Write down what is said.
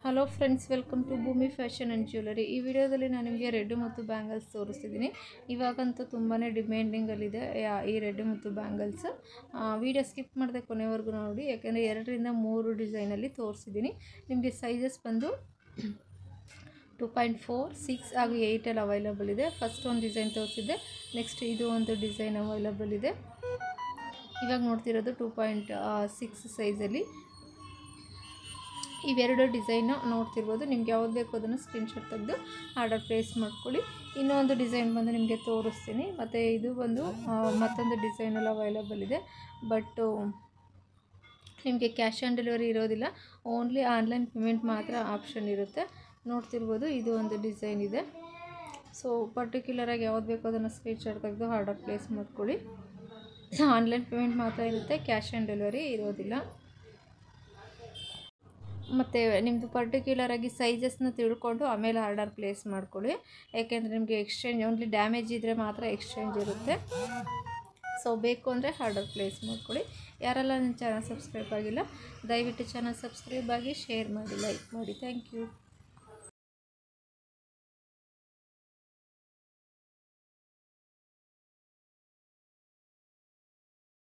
Hello friends, welcome to ಭೂಮಿ fashion and jewellery. ಈ ವಿಡಿಯೋದಲ್ಲಿ ನಾನು ನಿಮಗೆ ರೆಡ್ ಮತ್ತು ಬ್ಯಾಂಗಲ್ಸ್ ತೋರಿಸ್ತಿದ್ದೀನಿ. ಇವಾಗಂತೂ ತುಂಬಾ ಡಿಮ್ಯಾಂಡಿಂಗಲ್ಲಿದೆ ಈ ರೆಡ್ ಮತ್ತು ಬ್ಯಾಂಗಲ್ಸ್. ವಿಡಿಯೋ ಸ್ಕಿಪ್ ಮಾಡದೆ ಕೊನೆವರೆಗೂ ನೋಡಿ, ಯಾಕೆಂದರೆ 2ರಿಂದ 3 ಡಿಸೈನಲ್ಲಿ ತೋರಿಸಿದ್ದೀನಿ. ನಿಮಗೆ ಸೈಜಸ್ ಬಂದು 2.4, 6 ಹಾಗೂ 8 ಅವೈಲಬಲ್ ಇದೆ. ಫಸ್ಟ್ ಒಂದು ಡಿಸೈನ್ ತೋರಿಸಿದ್ದೆ, ನೆಕ್ಸ್ಟ್ ಇದು ಒಂದು ಡಿಸೈನ್ ಅವೈಲಬಲ್ ಇದೆ. ಇವಾಗ ನೋಡ್ತಿರೋದು 2.6 ಸೈಜಲ್ಲಿ ಇವೆರಡು ಡಿಸೈನ್ ನೋಡ್ತಿರ್ಬೋದು. ನಿಮ್ಗೆ ಯಾವ್ದು ಬೇಕು ಅದನ್ನು ಸ್ಕ್ರೀನ್ಶಾಟ್ ತೆಗೆದು ಆರ್ಡರ್ ಪ್ಲೇಸ್ ಮಾಡ್ಕೊಳ್ಳಿ. ಇನ್ನೊಂದು ಡಿಸೈನ್ ಬಂದು ನಿಮಗೆ ತೋರಿಸ್ತೀನಿ. ಮತ್ತು ಇದು ಬಂದು ಮತ್ತೊಂದು ಡಿಸೈನಲ್ಲಿ ಅವೈಲಬಲ್ ಇದೆ. ಬಟ್ ನಿಮಗೆ ಕ್ಯಾಶ್ ಆನ್ ಡೆಲಿವರಿ ಇರೋದಿಲ್ಲ, ಓನ್ಲಿ ಆನ್ಲೈನ್ ಪೇಮೆಂಟ್ ಮಾತ್ರ ಆಪ್ಷನ್ ಇರುತ್ತೆ. ನೋಡ್ತಿರ್ಬೋದು, ಇದು ಒಂದು ಡಿಸೈನ್ ಇದೆ. ಸೊ ಪರ್ಟಿಕ್ಯುಲರಾಗಿ ಯಾವ್ದು ಬೇಕು ಅದನ್ನು ಸ್ಕ್ರೀನ್ಶಾಟ್ ತೆಗೆದು ಆರ್ಡರ್ ಪ್ಲೇಸ್ ಮಾಡ್ಕೊಳ್ಳಿ. ಆನ್ಲೈನ್ ಪೇಮೆಂಟ್ ಮಾತ್ರ ಇರುತ್ತೆ, ಕ್ಯಾಶ್ ಆನ್ ಡೆಲಿವರಿ ಇರೋದಿಲ್ಲ. ಮತ್ತು ನಿಮ್ಮದು ಪರ್ಟಿಕ್ಯುಲರಾಗಿ ಸೈಜಸ್ನ ತಿಳ್ಕೊಂಡು ಆಮೇಲೆ ಆರ್ಡರ್ ಪ್ಲೇಸ್ ಮಾಡ್ಕೊಳ್ಳಿ. ಯಾಕೆಂದರೆ ನಿಮಗೆ ಎಕ್ಸ್ಚೇಂಜ್ ಓನ್ಲಿ ಡ್ಯಾಮೇಜ್ ಇದ್ದರೆ ಮಾತ್ರ ಎಕ್ಸ್ಚೇಂಜ್ ಇರುತ್ತೆ. ಸೊ ಬೇಕು ಅಂದರೆ ಆರ್ಡರ್ ಪ್ಲೇಸ್ ಮಾಡ್ಕೊಳ್ಳಿ. ಯಾರೆಲ್ಲ ನನ್ನ ಚಾನಲ್ ಸಬ್ಸ್ಕ್ರೈಬ್ ಆಗಿಲ್ಲ, ದಯವಿಟ್ಟು ಚಾನಲ್ ಸಬ್ಸ್ಕ್ರೈಬ್ ಆಗಿ, ಶೇರ್ ಮಾಡಿ, ಲೈಕ್ ಮಾಡಿ. Thank you.